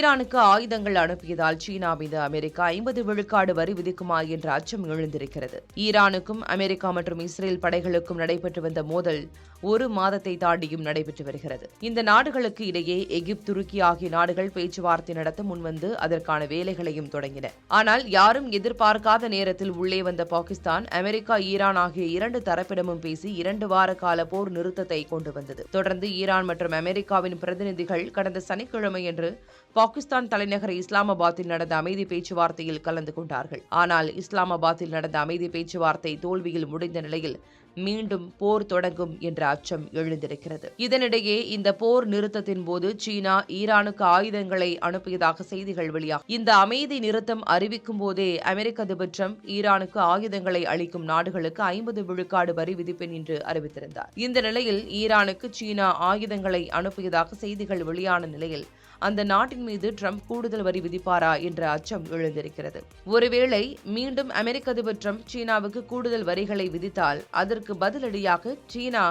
ஈரானுக்கு ஆயுதங்கள் அனுப்பியதால் சீனா மீது அமெரிக்கா 50 விழுக்காடு வரி விதிக்குமா என்ற அச்சம் எழுந்திருக்கிறது. ஈரானுக்கும் அமெரிக்கா மற்றும் இஸ்ரேல் படைகளுக்கும் நடைபெற்று வந்த மோதல் ஒரு மாதத்தை தாண்டியும் நடைபெற்று வருகிறது. இந்த நாடுகளுக்கு இடையே எகிப்து, துருக்கி ஆகிய நாடுகள் பேச்சுவார்த்தை நடத்த முன்வந்து அதற்கான வேலைகளையும் தொடங்கின. ஆனால் யாரும் எதிர்பார்க்காத நேரத்தில் உள்ளே வந்த பாகிஸ்தான், அமெரிக்கா, ஈரான் ஆகிய இரண்டு தரப்பிடமும் பேசி 2 வார கால போர் நிறுத்தத்தை கொண்டு வந்தது. தொடர்ந்து ஈரான் மற்றும் அமெரிக்காவின் பிரதிநிதிகள் கடந்த சனிக்கிழமையன்று பாகிஸ்தான் தலைநகர் இஸ்லாமாபாத்தில் நடந்த அமைதி பேச்சுவார்த்தையில் கலந்து கொண்டார்கள். ஆனால் இஸ்லாமாபாத்தில் நடந்த அமைதி பேச்சுவார்த்தை தோல்வியில் முடிந்த நிலையில் மீண்டும் போர் தொடங்கும் என்ற அச்சம் எழுந்திருக்கிறது. இதனிடையே இந்த போர் நிறுத்தத்தின் போது சீனா ஈரானுக்கு ஆயுதங்களை அனுப்பியதாக செய்திகள் வெளியாகும். இந்த அமைதி நிறுத்தம் அறிவிக்கும் போதே அமெரிக்க அதிபர் டிரம்ப் ஈரானுக்கு ஆயுதங்களை அளிக்கும் நாடுகளுக்கு 50 விழுக்காடு வரி விதிப்பேன் என்று அறிவித்திருந்தார். இந்த நிலையில் ஈரானுக்கு சீனா ஆயுதங்களை அனுப்பியதாக செய்திகள் வெளியான நிலையில் அந்த நாட்டின் மீது டிரம்ப் கூடுதல் வரி விதிப்பாரா என்ற அச்சம் எழுந்திருக்கிறது. ஒருவேளை மீண்டும் அமெரிக்க அதிபர் டிரம்ப் சீனாவுக்கு கூடுதல் வரிகளை விதித்தால் அதற்கு பதிலடியாக சீனா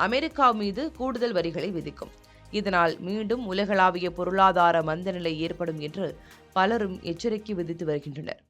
அமெரிக்கா மீது கூடுதல் வரிகளை விதிக்கும். இதனால் மீண்டும் உலகளாவிய பொருளாதார மந்தநிலை ஏற்படும் என்று பலரும் எச்சரிக்கை விதித்து வருகின்றனர்.